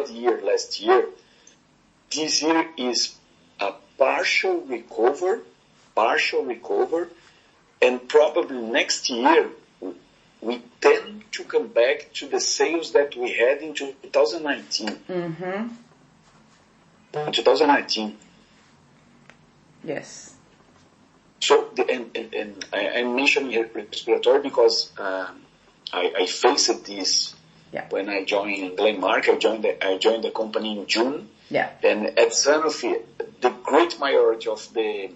bad year last year, this year is a partial recover, and probably next year we tend to come back to the sales that we had in 2019. Mm-hmm. 2019. Yes. So, and I'm mentioning here respiratory because I faced this when I joined Glenmark. I joined the company in June. Yeah. And at Sanofi, the great majority of the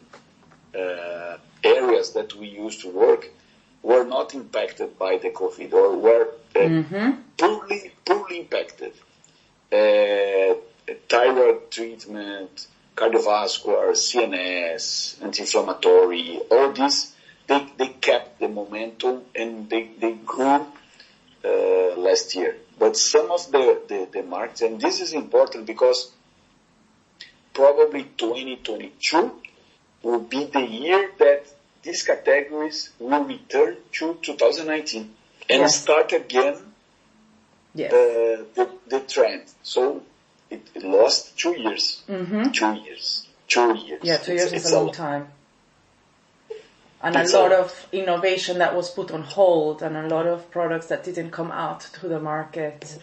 areas that we used to work were not impacted by the COVID or were poorly impacted. Thyroid treatment, cardiovascular, CNS, anti-inflammatory, all these, they kept the momentum and they grew last year. But some of the markets, and this is important because probably 2022 will be the year that these categories will return to 2019 and start again the trend. So it lost 2 years. Mm-hmm. 2 years. 2 years. Yeah, 2 years is a long time. And a lot of innovation that was put on hold and a lot of products that didn't come out to the market.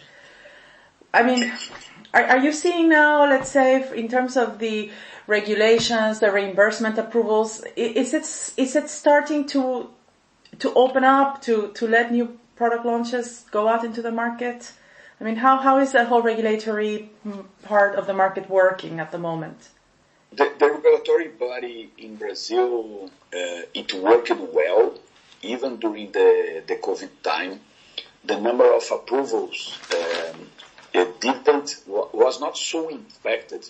I mean, are you seeing now, let's say, in terms of the regulations, the reimbursement approvals, is it starting to open up, to let new product launches go out into the market? I mean, how is the whole regulatory part of the market working at the moment? The regulatory body in Brazil, it worked well, even during the COVID time. The number of approvals was not so impacted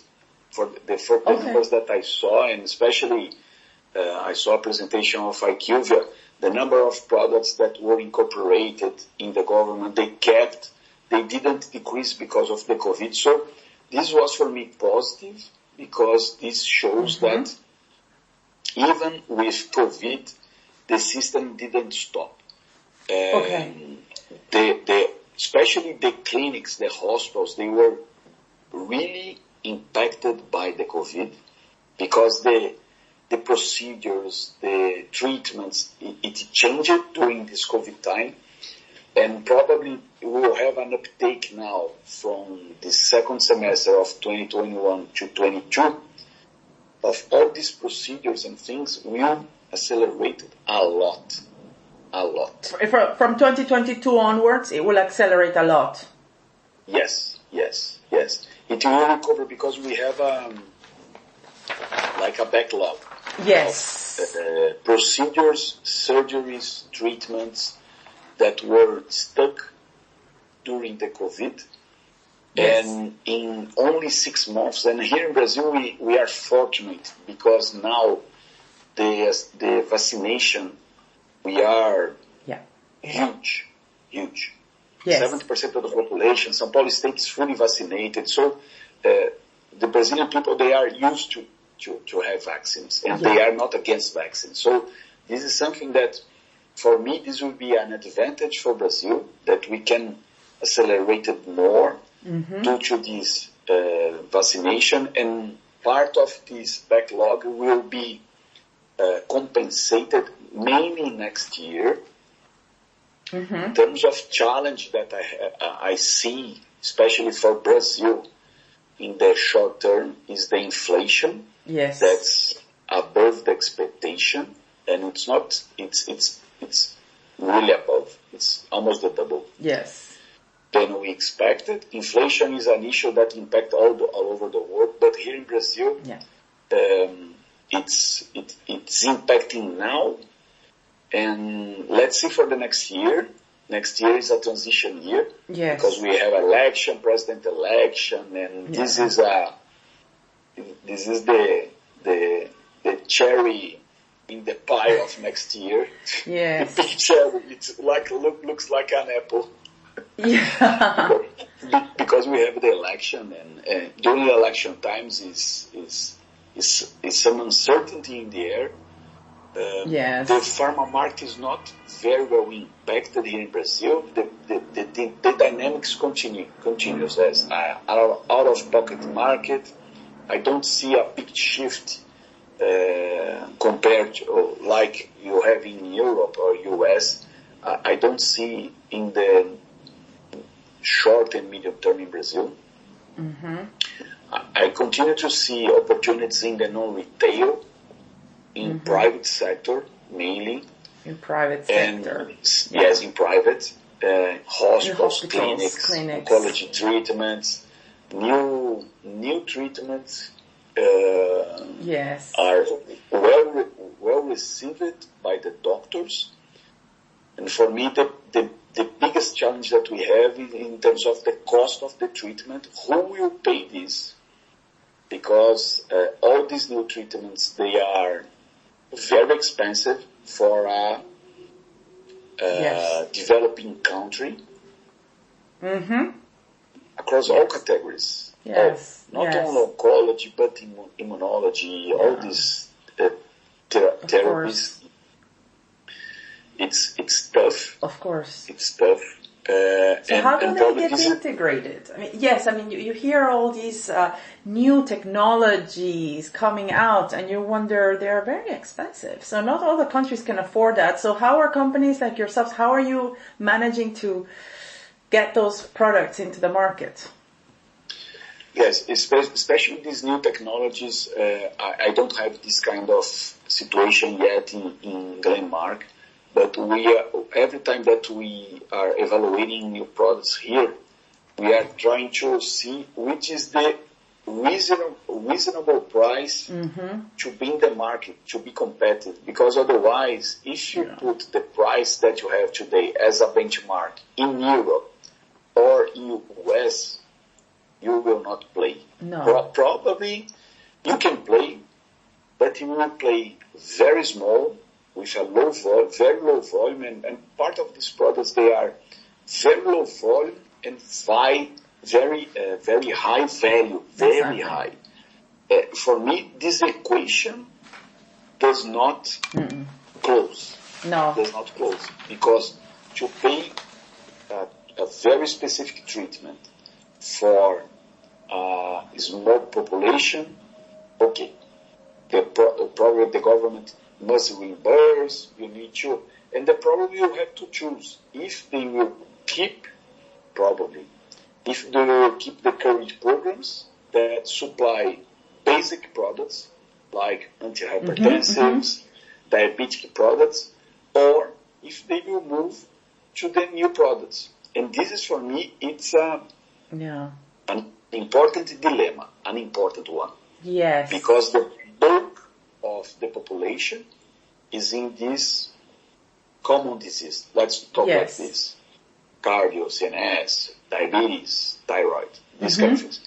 for the numbers that I saw, and especially I saw a presentation of IQVIA. The number of products that were incorporated in the government, they didn't decrease because of the COVID. So this was for me positive, because this shows that even with COVID, the system didn't stop. Especially the clinics, the hospitals, they were really impacted by the COVID, because the procedures, the treatments, it changed during this COVID time. And probably we will have an uptake now from the second semester of 2021 to 22 of all these procedures and things will accelerate a lot. From 2022 onwards, it will accelerate a lot. Yes. It will recover because we have like a backlog. Yes. Of, procedures, surgeries, treatments that were stuck during the COVID. Yes. And in only 6 months, and here in Brazil we are fortunate because now the vaccination, we are huge. Yes. 70% of the population, São Paulo state is fully vaccinated. So the Brazilian people, they are used to have vaccines, and they are not against vaccines. So this is something that, for me, this will be an advantage for Brazil, that we can accelerate it more due to this vaccination, and part of this backlog will be compensated mainly next year. In terms of challenge that I see, especially for Brazil in the short term, is the inflation. Yes. That's above the expectation, and it's not, it's really above. It's almost the double. Yes. Than we expected. Inflation is an issue that impacts all over the world, but here in Brazil, it's impacting now. And let's see for the next year. Next year is a transition year. Yes. Because we have president election, and this is the cherry in the pie of next year. Yes. The big cherry, it's like looks like an apple. Yeah. Because we have the election, and during the election times is some uncertainty in the air. Yes. The pharma market is not very well impacted here in Brazil. The dynamics continues as out-of-pocket market. I don't see a big shift compared to like you have in Europe or US. I don't see in the short and medium term in Brazil. Mm-hmm. I continue to see opportunities in the non-retail, in private sector mainly. In private sector. And, yes, in private. Hospitals, clinics, oncology treatments, new treatments yes. are well received by the doctors. And for me, the biggest challenge that we have in terms of the cost of the treatment, who will pay this? Because all these new treatments, they are very expensive for a developing country across all categories. Yes. Not only oncology, but immunology, all these therapies. It's tough. Of course. It's tough. So how do they get integrated? I mean, yes, I mean, you hear all these new technologies coming out and you wonder they're very expensive. So not all the countries can afford that. So how are companies like yourselves, how are you managing to get those products into the market? Yes, especially these new technologies. I don't have this kind of situation yet in Glenmark. But every time that we are evaluating new products here, we are trying to see which is the reasonable price to be in the market, to be competitive. Because otherwise, if you put the price that you have today as a benchmark in Europe or in US, you will not play. No. Probably you can play, but you will play very small, with a very low volume, and part of these products, they are very low volume and very high value, very high. For me, this equation does not close. No. Does not close. Because to pay a very specific treatment for a small population, okay, probably the government must reimburse, you need to, and the problem you have to choose if they will keep the current programs that supply basic products like antihypertensives, diabetic products, or if they will move to the new products. And this is for me, it's an important dilemma, an important one. Yes. Because the bulk of the population is in this common disease. Let's talk like this. Cardio, CNS, diabetes, thyroid, these kind of things.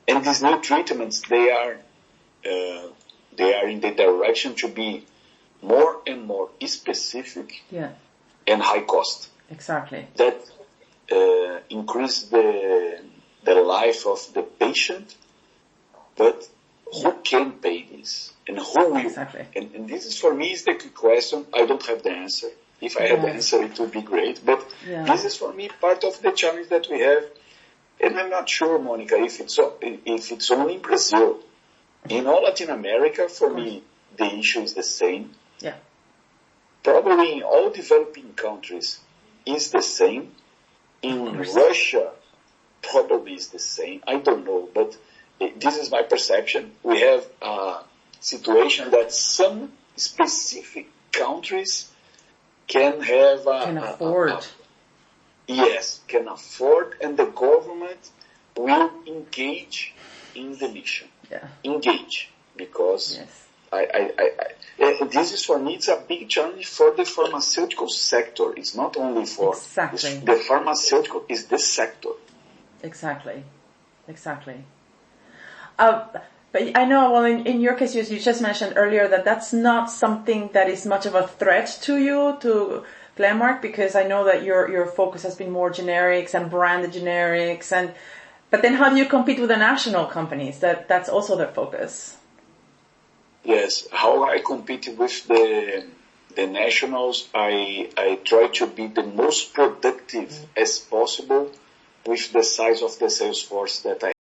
And these new treatments, they are in the direction to be more and more specific and high cost. Exactly. That increase the life of the patient, but who can pay this? And who will? Exactly. And this is, for me, is the key question. I don't have the answer. If I had the answer, it would be great. But this is, for me, part of the challenge that we have. And I'm not sure, Monica, if it's only in Brazil. In all Latin America, for me, the issue is the same. Yeah. Probably in all developing countries is the same. In Russia, probably is the same. I don't know, but this is my perception. We have a situation that some specific countries can have can afford, and the government will engage in the mission. Yeah. Engage, because this is, for me, it's a big challenge for the pharmaceutical sector. It's not only for the pharmaceutical, it's the sector. Exactly. But I know, well, in your case, you just mentioned earlier that that's not something that is much of a threat to you, to Glenmark, because I know that your focus has been more generics and branded generics, but then how do you compete with the national companies? That's also their focus. Yes, how I compete with the nationals, I try to be the most productive as possible with the size of the sales force that I